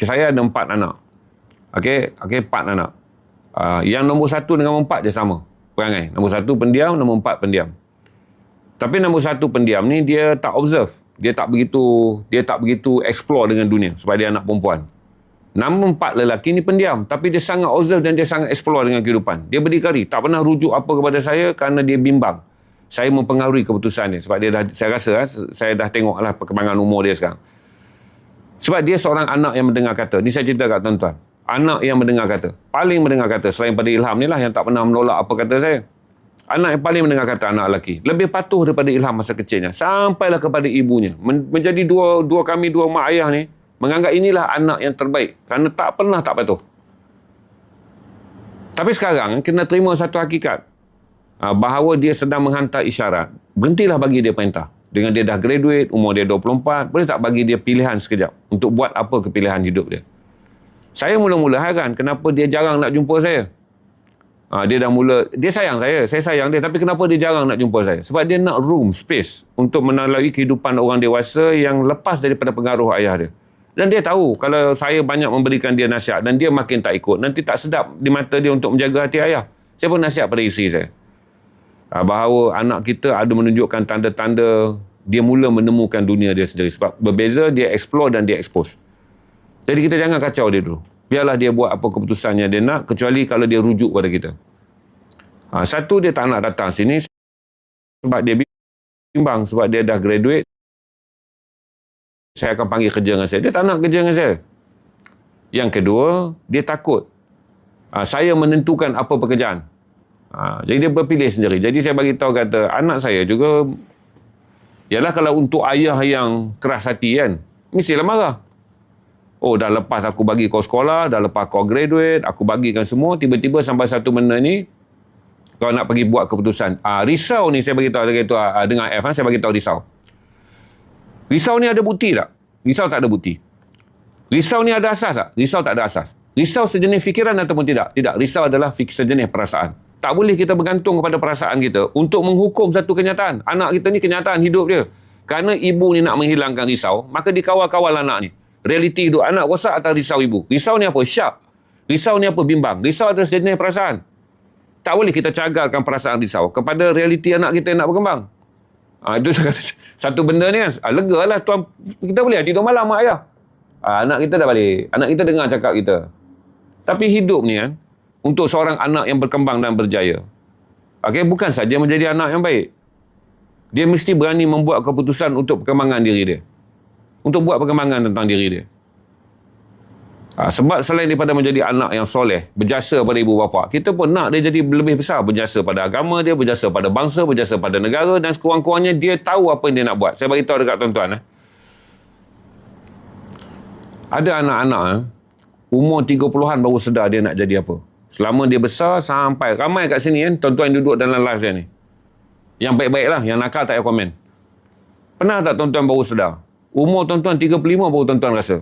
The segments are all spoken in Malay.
Saya ada 4 anak. Okey, 4 anak. Yang nombor 1 dengan nombor 4 je sama perangai. Nombor 1 pendiam, nombor 4 pendiam. Tapi nombor 1 pendiam ni dia tak observe. Dia tak begitu explore dengan dunia sebab dia anak perempuan. Nombor 4 lelaki ni pendiam, tapi dia sangat observe dan dia sangat explore dengan kehidupan. Dia berdikari, tak pernah rujuk apa kepada saya kerana dia bimbang. Saya mempengaruhi keputusan dia sebab saya rasa saya dah tengoklah perkembangan umur dia sekarang. Sebab dia seorang anak yang mendengar kata. Ni saya cerita kat tuan-tuan. Anak yang mendengar kata. Paling mendengar kata selain pada Ilham ni lah yang tak pernah menolak apa kata saya. Anak yang paling mendengar kata anak lelaki. Lebih patuh daripada Ilham masa kecilnya. Sampailah kepada ibunya. Menjadi dua mak ayah ni menganggap inilah anak yang terbaik. Kerana tak pernah tak patuh. Tapi sekarang kena terima satu hakikat. Bahawa dia sedang menghantar isyarat. Berhentilah bagi dia perintah. Dengan dia dah graduate, umur dia 24, boleh tak bagi dia pilihan sekejap untuk buat apa kepilihan hidup dia. Saya mula-mula heran kenapa dia jarang nak jumpa saya. Dia sayang saya sayang dia, tapi kenapa dia jarang nak jumpa saya? Sebab dia nak room, space untuk melalui kehidupan orang dewasa yang lepas daripada pengaruh ayah dia. Dan dia tahu kalau saya banyak memberikan dia nasihat dan dia makin tak ikut, nanti tak sedap di mata dia untuk menjaga hati ayah. Saya pun nasihat pada isteri saya. Bahawa anak kita ada menunjukkan tanda-tanda dia mula menemukan dunia dia sendiri. Sebab berbeza, dia explore dan dia expose. Jadi kita jangan kacau dia dulu. Biarlah dia buat apa keputusannya dia nak, kecuali kalau dia rujuk pada kita. Satu, dia tak nak datang sini sebab dia bimbang, sebab dia dah graduate. Saya akan panggil kerja dengan saya. Dia tak nak kerja dengan saya. Yang kedua, dia takut saya menentukan apa pekerjaan. Jadi dia berpilih sendiri. Jadi saya bagi tahu kata, anak saya juga, ialah kalau untuk ayah yang keras hati kan, mestilah marah. Oh, dah lepas aku bagi kau sekolah, dah lepas kau graduate, aku bagikan semua, tiba-tiba sampai satu benda ni, kau nak pergi buat keputusan. Risau ni saya bagi tahu dengan F, saya bagi tahu risau. Risau ni ada bukti tak? Risau tak ada bukti. Risau ni ada asas tak? Risau tak ada asas. Risau sejenis fikiran ataupun tidak? Tidak. Risau adalah sejenis perasaan. Tak boleh kita bergantung kepada perasaan kita untuk menghukum satu kenyataan. Anak kita ni kenyataan hidup dia. Kerana ibu ni nak menghilangkan risau, maka dikawal-kawal anak ni. Realiti hidup anak rosak atas risau ibu. Risau ni apa? Syak. Risau ni apa? Bimbang. Risau adalah sejenis perasaan. Tak boleh kita cagarkan perasaan risau kepada realiti anak kita yang nak berkembang. Itu satu benda ni kan. Lega lah tuan. Kita boleh tidur malam mak ayah. Anak kita dah balik. Anak kita dengar cakap kita. Tapi hidup ni kan, untuk seorang anak yang berkembang dan berjaya, bukan saja menjadi anak yang baik. Dia mesti berani membuat keputusan untuk perkembangan diri dia. Untuk buat perkembangan tentang diri dia. Sebab selain daripada menjadi anak yang soleh, berjasa pada ibu bapa, kita pun nak dia jadi lebih besar, berjasa pada agama dia, berjasa pada bangsa, berjasa pada negara, dan sekurang-kurangnya dia tahu apa yang dia nak buat. Saya beritahu dekat tuan-tuan. Ada anak-anak umur 30-an baru sedar dia nak jadi apa. Selama dia besar sampai ramai kat sini kan, tuan-tuan yang duduk dalam live dia ni. Yang baik-baik lah, yang nakal tak payah komen. Pernah tak tuan-tuan baru sedar? Umur tuan-tuan 35 baru tuan-tuan rasa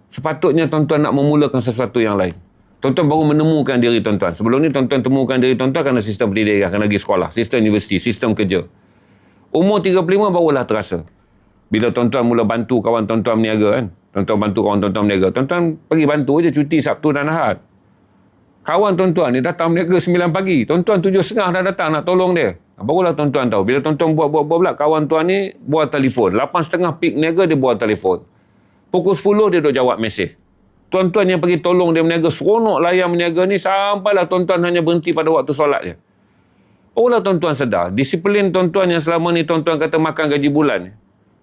sepatutnya tuan-tuan nak memulakan sesuatu yang lain. Tuan-tuan baru menemukan diri tuan-tuan. Sebelum ni tuan-tuan temukan diri tuan-tuan kerana sistem pendidikan, kerana pergi sekolah, sistem universiti, sistem kerja. Umur 35 barulah terasa. Bila tuan-tuan mula bantu kawan tuan-tuan berniaga kan. Tuan-tuan bantu kawan tuan-tuan berniaga. Tuan-tuan pergi bantu je cuti Sabtu dan Ahad. Kawan tuan-tuan ni datang berniaga 9 pagi. Tuan-tuan 7.30 dah datang nak tolong dia. Barulah tuan-tuan tahu. Bila tuan-tuan buat pula, kawan tuan ni buat telefon. 8.30 peak niaga dia buat telefon. Pukul 10 dia duk jawab mesej. Tuan-tuan yang pergi tolong dia berniaga, seronok layan berniaga ni, sampailah tuan-tuan hanya berhenti pada waktu solat je. Barulah tuan-tuan sedar. Disiplin tuan-tuan yang selama ni tuan-tuan kata makan gaji bulan ni.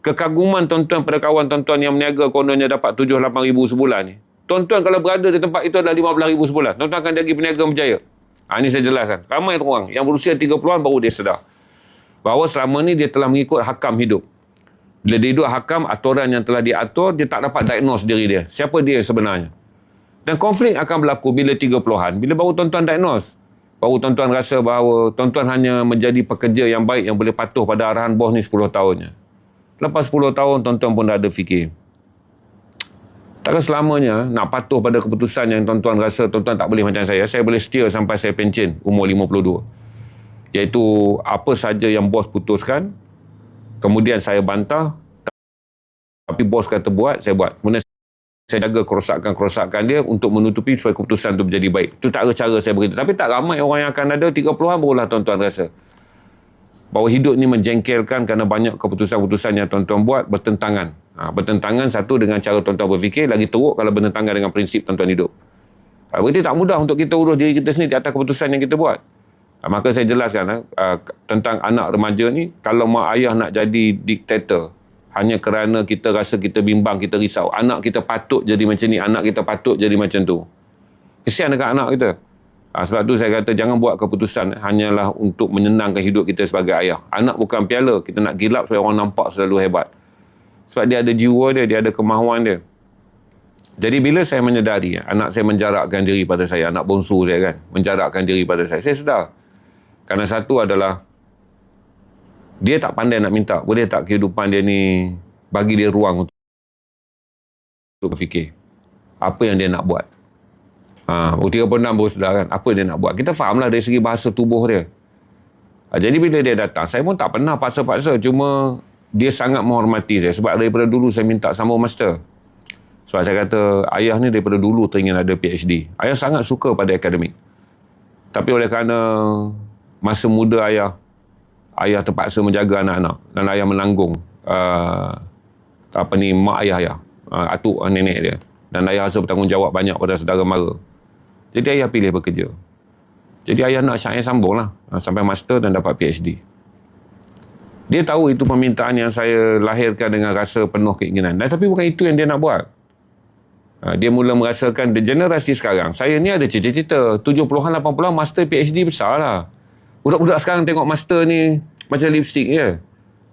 Kekaguman tuan-tuan pada kawan tuan-tuan yang berniaga kononnya dapat 7-8 ribu sebulan ni. Tuan-tuan kalau berada di tempat itu adalah 15 ribu sebulan. Tuan-tuan akan jadi peniaga berjaya. Ini saya jelaskan. Ramai orang yang berusia 30-an baru dia sedar bahawa selama ni dia telah mengikut hakam hidup. Bila dia hidup hakam, aturan yang telah diatur, dia tak dapat diagnose diri dia. Siapa dia sebenarnya? Dan konflik akan berlaku bila 30-an. Bila baru tuan-tuan diagnose. Baru tuan-tuan rasa bahawa tuan-tuan hanya menjadi pekerja yang baik yang boleh patuh pada arahan bos ni 10 tahunnya. Lepas 10 tahun, tuan-tuan pun dah ada fikir. Takkan selamanya nak patuh pada keputusan yang tuan-tuan rasa tuan-tuan tak boleh macam saya. Saya boleh setia sampai saya pencen umur 52. Iaitu apa saja yang bos putuskan, kemudian saya bantah, tapi bos kata buat, saya buat. Kemudian saya jaga kerosakan-kerosakan dia untuk menutupi supaya keputusan itu menjadi baik. Itu tak ada cara saya beritahu. Tapi tak ramai orang yang akan ada 30-an barulah tuan-tuan rasa bahawa hidup ni menjengkelkan kerana banyak keputusan-keputusan yang tuan-tuan buat bertentangan. Bertentangan satu dengan cara tuan-tuan berfikir, lagi teruk kalau bertentangan dengan prinsip tuan-tuan hidup. Berarti tak mudah untuk kita urus diri kita sendiri di atas keputusan yang kita buat. Maka saya jelaskan tentang anak remaja ni, kalau mak ayah nak jadi diktator hanya kerana kita rasa kita bimbang, kita risau, anak kita patut jadi macam ni, anak kita patut jadi macam tu, kesian dekat anak kita. Sebab tu saya kata jangan buat keputusan hanyalah untuk menyenangkan hidup kita sebagai ayah. Anak bukan piala kita nak gilap supaya orang nampak selalu hebat. Sebab dia ada jiwa dia, dia ada kemahuan dia. Jadi bila saya menyedari anak saya menjarakkan diri pada saya, anak bongsu saya kan, menjarakkan diri pada saya sedar. Kerana satu adalah dia tak pandai nak minta. Boleh tak kehidupan dia ni bagi dia ruang untuk berfikir apa yang dia nak buat. 36 baru sedar kan, apa dia nak buat. Kita fahamlah dari segi bahasa tubuh dia. Jadi bila dia datang, saya pun tak pernah paksa-paksa. Cuma dia sangat menghormati saya. Sebab daripada dulu saya minta sambung master. Sebab saya kata, ayah ni daripada dulu teringin ada PhD. Ayah sangat suka pada akademik. Tapi oleh kerana masa muda ayah terpaksa menjaga anak-anak. Dan ayah menanggung mak ayah. Atuk nenek dia. Dan ayah rasa bertanggungjawab banyak pada saudara mara. Jadi ayah pilih bekerja. Jadi ayah nak Syed sambung lah. Sampai master dan dapat PhD. Dia tahu itu permintaan yang saya lahirkan dengan rasa penuh keinginan. Tapi bukan itu yang dia nak buat. Dia mula merasakan generasi sekarang. Saya ni ada cita-cita. 70-an, 80-an master PhD besar lah. Budak-budak sekarang tengok master ni macam lipstick je.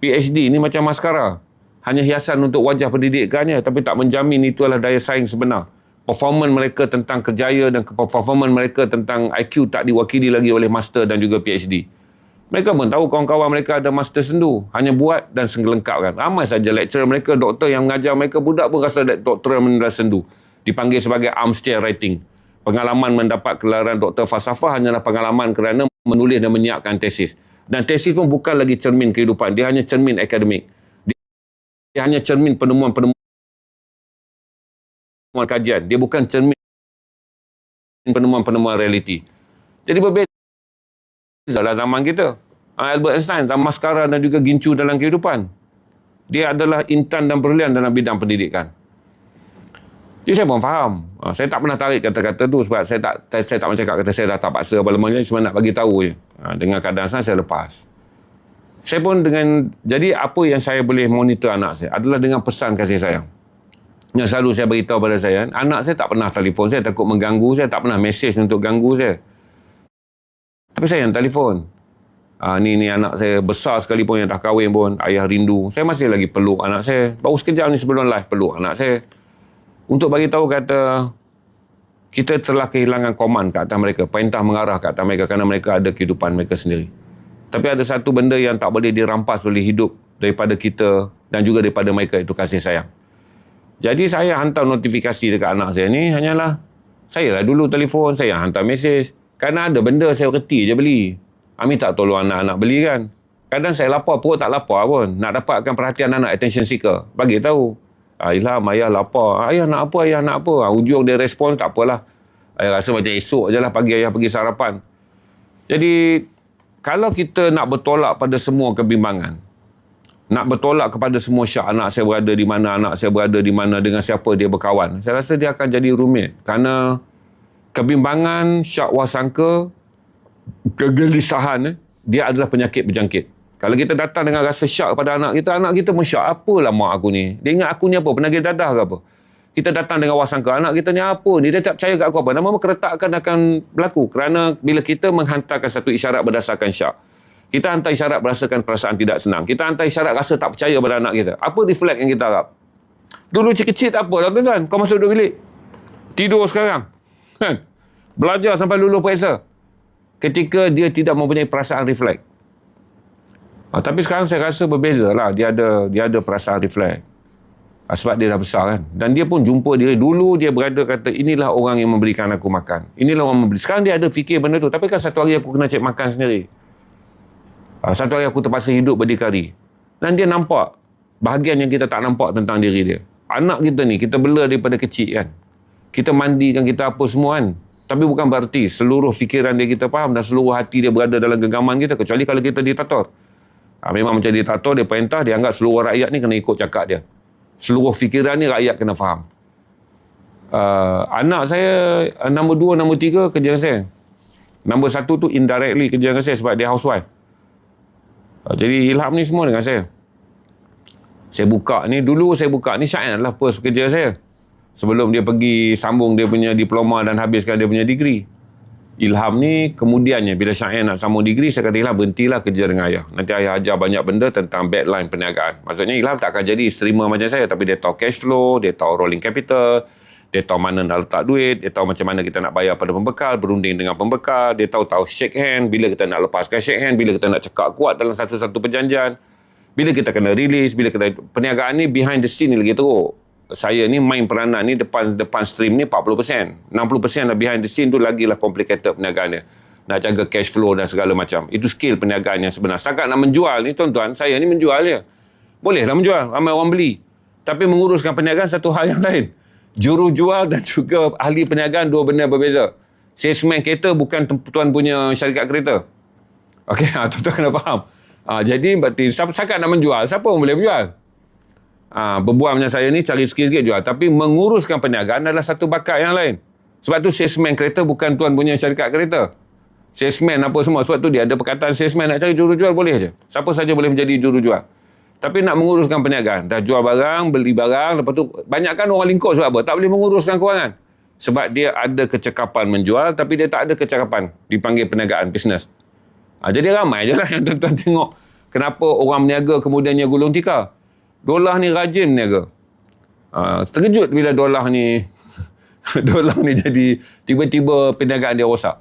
PhD ni macam maskara. Hanya hiasan untuk wajah pendidikannya. Tapi tak menjamin itu adalah daya saing sebenar. Performance mereka tentang kerjaya dan performance mereka tentang IQ tak diwakili lagi oleh master dan juga PhD. Mereka pun tahu kawan-kawan mereka ada master sendu. Hanya buat dan selengkapkan. Ramai saja lecturer mereka, doktor yang mengajar mereka, budak pun rasa doktor menilai sendu. Dipanggil sebagai armchair writing. Pengalaman mendapat gelaran doktor falsafah hanyalah pengalaman kerana menulis dan menyiapkan tesis. Dan tesis pun bukan lagi cermin kehidupan. Dia hanya cermin akademik. Dia hanya cermin penemuan-penemuan kajian. Dia bukan cermin penemuan-penemuan realiti. Jadi berbeza dalam zaman kita. Albert Einstein, maskara dan juga gincu dalam kehidupan. Dia adalah intan dan brilian dalam bidang pendidikan. Jadi saya pun faham. Saya tak pernah tarik kata-kata tu sebab saya tak macam kata saya dah tak paksa apa-apa, cuma nak bagi tahu je. Dengan keadaan saya lepas. Saya pun jadi apa yang saya boleh monitor anak saya adalah dengan pesan kasih sayang. Yang selalu saya beritahu pada saya, anak saya tak pernah telefon saya, takut mengganggu saya, tak pernah mesej untuk ganggu saya. Tapi saya yang telefon. Ni anak saya besar sekalipun yang dah kahwin pun, ayah rindu. Saya masih lagi peluk anak saya. Baru sekejap ni sebelum live peluk anak saya. Untuk bagi tahu kata, kita telah kehilangan koman ke atas mereka, perintah mengarah ke atas mereka kerana mereka ada kehidupan mereka sendiri. Tapi ada satu benda yang tak boleh dirampas oleh hidup daripada kita dan juga daripada mereka, itu kasih sayang. Jadi saya hantar notifikasi dekat anak saya ni hanyalah, saya lah dulu telefon, saya hantar mesej. Kerana ada benda saya reti je beli. Minta tolong anak-anak beli kan. Kadang saya lapar, perut tak lapar pun. Nak dapatkan perhatian anak, attention seeker. Bagi tahu. Ilham, ayah lapar. Ayah nak apa, ayah nak apa. Ujung dia respon, tak apalah. Ayah rasa macam esok je lah pagi ayah pergi sarapan. Jadi, kalau kita nak bertolak pada semua kebimbangan, nak bertolak kepada semua syak, anak saya berada di mana, anak saya berada di mana, dengan siapa dia berkawan, saya rasa dia akan jadi rumit. Kerana kebimbangan, syak wasangka, kegelisahan, dia adalah penyakit berjangkit. Kalau kita datang dengan rasa syak pada anak kita pun syak. Apalah mak aku ni? Dia ingat aku ni apa? Penagih dadah ke apa? Kita datang dengan wasangka, anak kita ni apa ni? Dia tak percaya kat aku apa? Nama keretakan akan berlaku. Kerana bila kita menghantarkan satu isyarat berdasarkan syak, kita hantar isyarat berdasarkan perasaan tidak senang. Kita hantar isyarat rasa tak percaya pada anak kita. Apa refleks yang kita harap? Dulu kecil-kecil tak apa lah tuan-tuan. Kau masuk duduk bilik. Tidur sekarang. Belajar sampai lulus periksa. Ketika dia tidak mempunyai perasaan refleks. Tapi sekarang saya rasa berbeza lah. Dia ada perasaan refleks. Sebab dia dah besar kan. Dan dia pun jumpa diri. Dulu dia berada kata, inilah orang yang memberikan aku makan. Inilah orang memberi. Sekarang dia ada fikir benda tu. Tapi kan satu hari aku kena cek makan sendiri. Satu hari aku terpaksa hidup berdikari. Dan dia nampak bahagian yang kita tak nampak tentang diri dia. anak kita ni, kita bela daripada kecil kan. Kita mandikan, kita apa semua kan. Tapi bukan berarti seluruh fikiran dia kita faham dan seluruh hati dia berada dalam genggaman kita. Kecuali kalau kita diktator. Memang macam diktator, dia perintah, dia anggap seluruh rakyat ni kena ikut cakap dia. Seluruh fikiran ni rakyat kena faham. Anak saya, nombor 2, nombor 3 kerja dengan saya. Nombor 1 tu indirectly kerja dengan saya sebab dia housewife. Jadi Ilham ni semua dengan saya. Dulu saya buka ni Syahid adalah first kerja saya. Sebelum dia pergi sambung dia punya diploma dan habiskan dia punya degree. Ilham ni kemudiannya bila Syahid nak sambung degree, saya kata Ilham berhentilah kerja dengan ayah. Nanti ayah ajar banyak benda tentang backline perniagaan. Maksudnya Ilham tak akan jadi streamer macam saya, tapi dia tahu cash flow, dia tahu rolling capital, dia tahu mana nak letak duit, dia tahu macam mana kita nak bayar pada pembekal, berunding dengan pembekal, dia tahu shake hand, bila kita nak lepaskan shake hand, bila kita nak cekak kuat dalam satu-satu perjanjian, bila kita kena release, bila kita... Perniagaan ni behind the scene ni lagi teruk. Saya ni main peranan ni depan stream ni 40%. 60% lah behind the scene tu lagilah complicated perniagaan dia. Nak jaga cash flow dan segala macam. Itu skill perniagaan yang sebenar. Setakat nak menjual ni tuan-tuan, saya ni menjual je. Bolehlah menjual, ramai orang beli. Tapi menguruskan perniagaan satu hal yang lain. Juru jual dan juga ahli perniagaan dua benda berbeza. Salesman kereta bukan tuan punya syarikat kereta. Okey, tuan-tuan kena faham. Jadi berarti setakat nak menjual, siapa pun boleh menjual. Berbual macam saya ni cari sikit-sikit jual, tapi menguruskan perniagaan adalah satu bakat yang lain. Sebab tu salesman kereta bukan tuan punya syarikat kereta. Salesman apa semua, sebab tu dia ada perkataan salesman nak cari juru jual boleh je. Siapa saja boleh menjadi juru jual. Tapi nak menguruskan perniagaan, dah jual barang, beli barang, lepas tu banyakkan orang lingkup sebab apa? Tak boleh menguruskan kewangan. Sebab dia ada kecekapan menjual, tapi dia tak ada kecekapan dipanggil perniagaan, bisnes. Jadi ramai je lah yang tuan-tuan tengok kenapa orang berniaga kemudiannya gulung tikar. Dolar ni rajin berniaga. Terkejut bila dolar ni jadi tiba-tiba perniagaan dia rosak.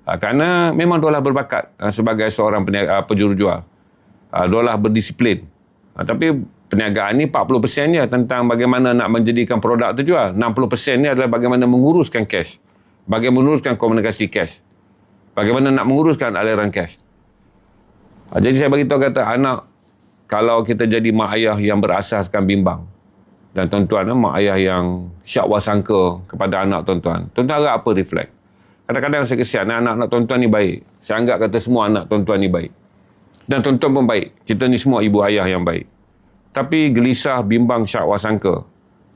Kerana memang dolar berbakat sebagai seorang penjuru jual. Dolar berdisiplin. Tapi perniagaan ni 40% je tentang bagaimana nak menjadikan produk terjual. 60% ni adalah bagaimana menguruskan cash. Bagaimana menguruskan komunikasi cash. Bagaimana nak menguruskan aliran cash. Jadi saya beritahu kata anak, kalau kita jadi mak ayah yang berasaskan bimbang, dan tuan-tuan, mak ayah yang syak wasangka kepada anak tuan-tuan, tuan-tuan harap apa reflect? Kadang-kadang saya kesian, anak-anak tuan-tuan ni baik. Saya anggap kata semua anak tuan-tuan ni baik. Dan tuan-tuan pun baik. Kita ni semua ibu ayah yang baik. Tapi gelisah, bimbang, syak wasangka.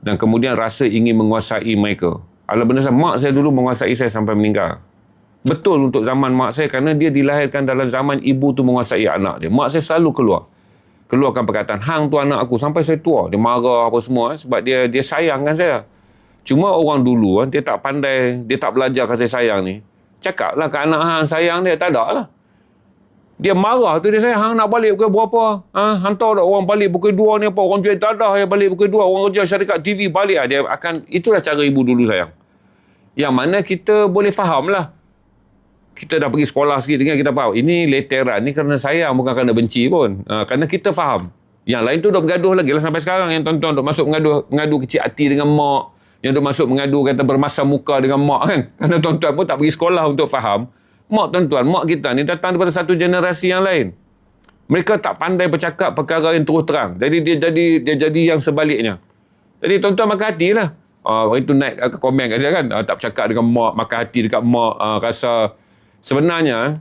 Dan kemudian rasa ingin menguasai mereka. Ala benar saya, mak saya dulu menguasai saya sampai meninggal. Betul untuk zaman mak saya kerana dia dilahirkan dalam zaman ibu tu menguasai anak dia. Mak saya selalu keluarkan perkataan, hang tu anak aku sampai saya tua. Dia marah apa semua sebab dia sayangkan saya. Cuma orang dulu dia tak pandai, dia tak belajar kasih sayang ni. Cakaplah ke anak hang sayang dia, tak ada lah. Dia marah tu dia sayang, hang nak balik pukul berapa? Hantar dah orang balik pukul 2 ni apa? Orang jual dadah ya balik pukul 2, orang kerja syarikat TV balik. Dia akan, itulah cara ibu dulu sayang. Yang mana kita boleh faham lah. Kita dah pergi sekolah sikit dengan kita faham. Ini leteran ni kerana sayang, bukan kerana benci pun. Kerana kita faham. Yang lain tu dah bergaduh lagi lah sampai sekarang. Yang tuan-tuan duk masuk mengadu kecil hati dengan mak. Yang duk masuk mengadu kata bermasam muka dengan mak kan. Kerana tuan-tuan pun tak pergi sekolah untuk faham. Mak tuan-tuan, mak kita ni datang daripada satu generasi yang lain. Mereka tak pandai bercakap perkara yang terus terang. Jadi dia jadi yang sebaliknya. Jadi tuan-tuan makan hati lah. Itu naik komen kat saya kan. Tak bercakap dengan mak, makan hati dekat mak. Rasa sebenarnya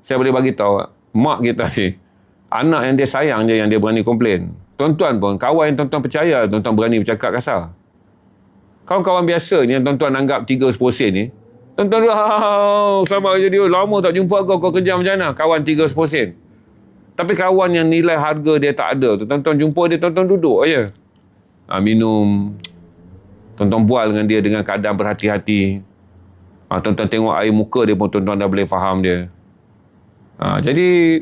saya boleh bagi tahu mak kita ni anak yang dia sayang je yang dia berani komplain. Tuan-tuan pun kawan yang tuan-tuan percaya tuan-tuan berani bercakap kasar. Kawan-kawan biasa ni yang tuan-tuan anggap 3-10 sen ni, tuan-tuan selamat kerja dia, lama tak jumpa kau kerja macam mana? Kawan 3-10 sen. Tapi kawan yang nilai harga dia tak ada tu, tuan-tuan jumpa dia, tuan-tuan duduk aja. Minum, tuan-tuan bual dengan dia dengan keadaan berhati-hati. Tuan-tuan tengok air muka dia pun tuan-tuan dah boleh faham dia. Jadi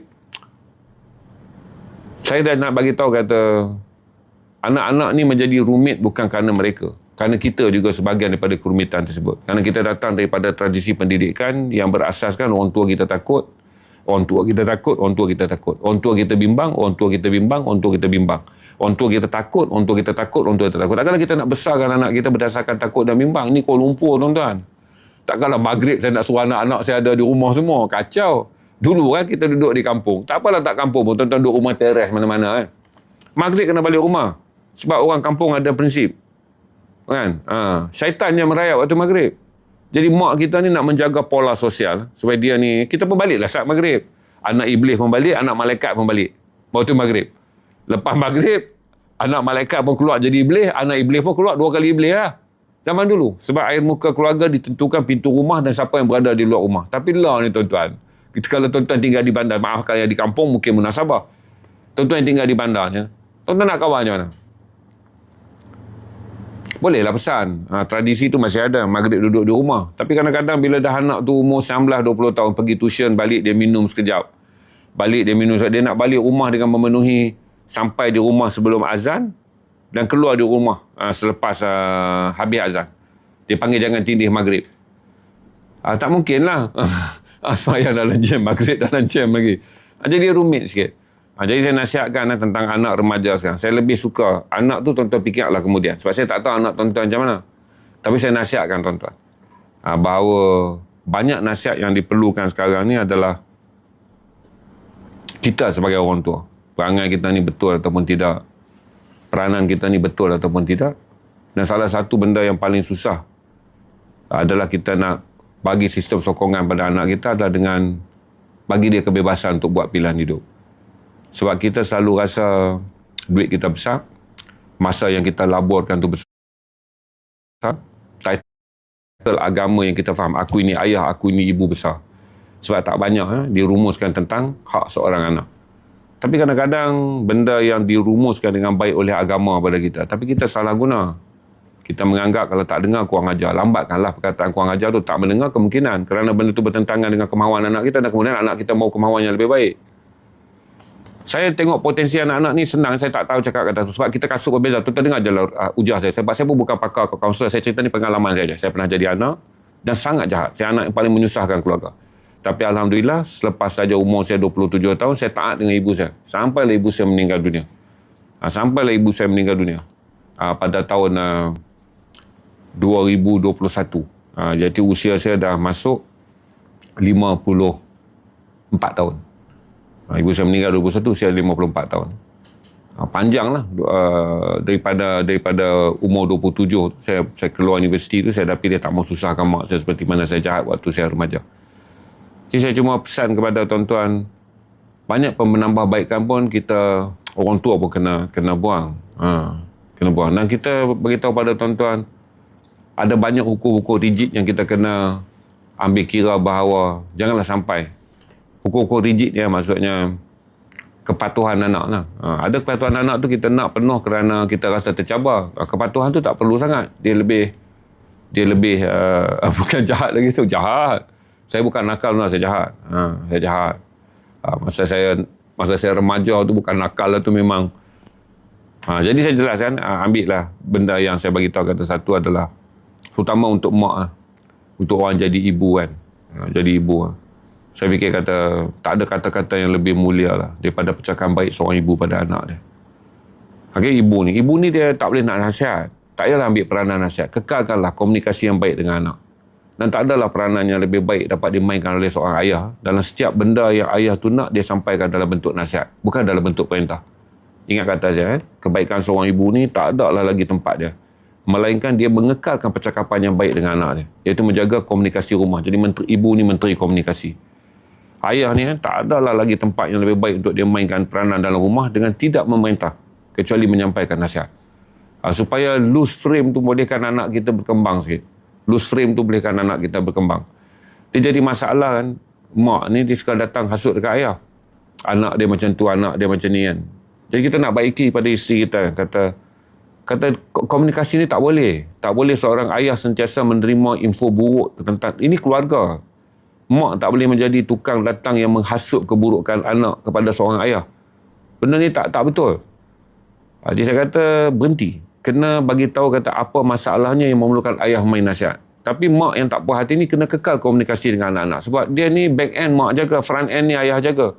saya dah nak bagi tahu kata anak-anak ni menjadi rumit bukan kerana mereka. Kerana kita juga sebahagian daripada kerumitan tersebut. Kerana kita datang daripada tradisi pendidikan yang berasaskan orang tua kita takut, orang tua kita takut, orang tua kita takut. Orang tua kita bimbang, orang tua kita bimbang, orang tua kita bimbang. Orang tua kita takut, orang tua kita takut, orang tua kita takut. Takkanlah kita nak besarkan anak kita berdasarkan takut dan bimbang. Ini Kuala Lumpur tuan-tuan. Takkanlah maghrib saya nak suruh anak-anak saya ada di rumah semua. Kacau. Dulu kan kita duduk di kampung. Tak apalah tak kampung pun. Tuan-tuan duduk rumah teres mana-mana kan. Maghrib kena balik rumah. Sebab orang kampung ada prinsip. Kan? Syaitan yang merayap waktu maghrib. Jadi mak kita ni nak menjaga pola sosial. Supaya dia ni, kita pun baliklah saat maghrib. Anak iblis pun balik, anak malaikat pun balik. Waktu maghrib. Lepas maghrib, anak malaikat pun keluar jadi iblis, anak iblis pun keluar 2 kali iblis lah. Zaman dulu. Sebab air muka keluarga ditentukan pintu rumah dan siapa yang berada di luar rumah. Tapi lah ni tuan-tuan. Kalau tuan-tuan tinggal di bandar, maafkan yang di kampung mungkin munasabah. Tuan-tuan yang tinggal di bandarnya, tuan-tuan nak kawan macam mana? Bolehlah pesan. Tradisi tu masih ada. Maghrib duduk di rumah. Tapi kadang-kadang bila dah anak tu umur 19-20 tahun, pergi tuition, balik dia minum sekejap. Balik dia minum sekejap. Dia nak balik rumah dengan memenuhi sampai di rumah sebelum azan dan keluar di rumah selepas habis azan. Dia panggil jangan tindih maghrib. Tak mungkin lah. Semayang dalam jam, maghrib dalam jam lagi. Jadi rumit sikit. Jadi saya nasihatkan tentang anak remaja sekarang. Saya lebih suka anak tu tuan-tuan fikirlah kemudian. Sebab saya tak tahu anak tuan-tuan macam mana. Tapi saya nasihatkan tuan-tuan. Bahawa banyak nasihat yang diperlukan sekarang ni adalah kita sebagai orang tua. Perangai kita ni betul ataupun tidak. Peranan kita ni betul ataupun tidak. Dan salah satu benda yang paling susah adalah kita nak bagi sistem sokongan pada anak kita adalah dengan bagi dia kebebasan untuk buat pilihan hidup. Sebab kita selalu rasa duit kita besar, masa yang kita laburkan tu besar, title agama yang kita faham, aku ini ayah, aku ini ibu besar. Sebab tak banyak dirumuskan tentang hak seorang anak. Tapi kadang-kadang benda yang dirumuskan dengan baik oleh agama pada kita, tapi kita salah guna. Kita menganggap kalau tak dengar kurang ajar. Lambatkanlah perkataan kurang ajar tu, tak mendengar kemungkinan. Kerana benda tu bertentangan dengan kemahuan anak kita dan kemudian anak kita mahu kemahuan yang lebih baik. Saya tengok potensi anak-anak ni senang, saya tak tahu cakap kata tu. Sebab kita kasut berbeza. Tuan dengar je ujar saya. Sebab saya pun bukan pakar kaunselor. Saya cerita ni pengalaman saya je. Saya pernah jadi anak dan sangat jahat. Saya anak yang paling menyusahkan keluarga. Tapi Alhamdulillah, selepas saja umur saya 27 tahun, saya taat dengan ibu saya. Sampailah ibu saya meninggal dunia. Pada tahun 2021. Jadi usia saya dah masuk 54 tahun. Ibu saya meninggal 21, usia 54 tahun. Panjanglah daripada umur 27 saya keluar universiti tu, saya dah pilih tak mau susahkan mak saya seperti mana saya jahat waktu saya remaja. Jadi saya cuma pesan kepada tuan-tuan, banyak penambahbaikan pun kita orang tua pun kena buang. Kena buang. Dan kita beritahu pada tuan-tuan, ada banyak hukum-hukum rigid yang kita kena ambil kira bahawa janganlah sampai hukum-hukum rigid dia maksudnya kepatuhan anak lah. Ada kepatuhan anak tu kita nak penuh kerana kita rasa tercabar. Kepatuhan tu tak perlu sangat. Dia lebih bukan jahat lagi tu, jahat. Saya bukan nakal, saya jahat. Saya jahat. Masa saya remaja tu bukan nakal lah tu memang. Jadi saya jelaskan, ambillah benda yang saya bagi tahu. Kata satu adalah terutama untuk mak, untuk orang jadi ibu kan. Jadi ibu. Saya fikir kata tak ada kata-kata yang lebih mulia lah daripada percakapan baik seorang ibu pada anak dia. Okay, ibu ni dia tak boleh nak nasihat. Tak payahlah ambil peranan nasihat. Kekalkanlah komunikasi yang baik dengan anak. Dan tak adalah peranan yang lebih baik dapat dimainkan oleh seorang ayah. Dalam setiap benda yang ayah tu nak, dia sampaikan dalam bentuk nasihat. Bukan dalam bentuk perintah. Ingat kata saya, kebaikan seorang ibu ni tak ada lah lagi tempat dia. Melainkan dia mengekalkan percakapan yang baik dengan anak dia. Iaitu menjaga komunikasi rumah. Jadi ibu ni menteri komunikasi. Ayah ni tak ada lah lagi tempat yang lebih baik untuk dia mainkan peranan dalam rumah dengan tidak memerintah. Kecuali menyampaikan nasihat. Supaya loose frame tu bolehkan anak kita berkembang sikit. Loose frame tu bolehkan anak kita berkembang. Dia jadi masalah kan. Mak ni dia suka datang hasut dekat ayah. Anak dia macam tu, anak dia macam ni kan. Jadi kita nak baiki pada isteri kita. Kata komunikasi ni tak boleh. Tak boleh seorang ayah sentiasa menerima info buruk tentang ini keluarga. Mak tak boleh menjadi tukang datang yang menghasut keburukan anak kepada seorang ayah. Benda ni tak betul. Jadi saya kata berhenti. Kena bagi tahu kata apa masalahnya yang memerlukan ayah main nasihat. Tapi mak yang tak puas hati ni kena kekal komunikasi dengan anak-anak. Sebab dia ni back end mak jaga, front end ni ayah jaga.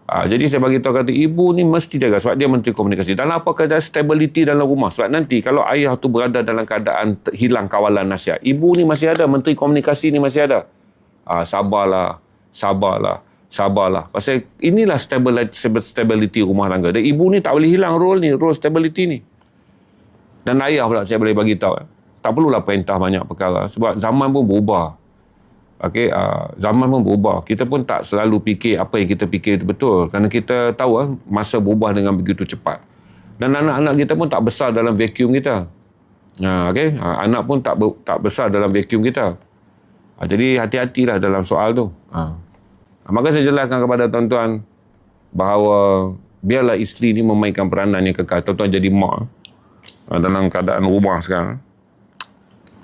Jadi saya bagi tahu kata ibu ni mesti jaga sebab dia menteri komunikasi. Dalam apa keadaan stability dalam rumah. Sebab nanti kalau ayah tu berada dalam keadaan hilang kawalan nasihat, ibu ni masih ada, menteri komunikasi ni masih ada. Sabarlah. Pasal inilah stability rumah tangga. Dan ibu ni tak boleh hilang role stability ni. Dan ayah pula saya boleh bagi tahu, tak perlulah perintah banyak perkara sebab zaman pun berubah. Okey, zaman pun berubah. Kita pun tak selalu fikir apa yang kita fikir itu betul. Kerana kita tahu masa berubah dengan begitu cepat. Dan anak-anak kita pun tak besar dalam vacuum kita. Okey, anak pun tak besar dalam vacuum kita. Jadi hati-hatilah dalam soal tu. Maka saya jelaskan kepada tuan-tuan bahawa biarlah isteri ni memainkan peranan yang kekal. Tuan-tuan jadi mak dalam keadaan rumah sekarang.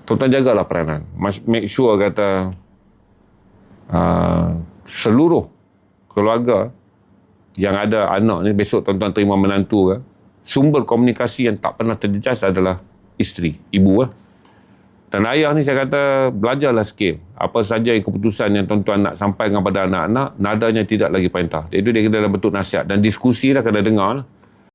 Tuan-tuan jagalah peranan. Make sure kata seluruh keluarga yang ada anak ni, besok tuan-tuan terima menantu ke, sumber komunikasi yang tak pernah terjejas adalah isteri, ibu. Dan ayah ni saya kata belajarlah sikit. Apa saja yang keputusan yang tuan-tuan nak sampaikan kepada anak-anak, nadanya tidak lagi perintah. Itu dia kena dalam bentuk nasihat dan diskusi lah, kena dengar lah.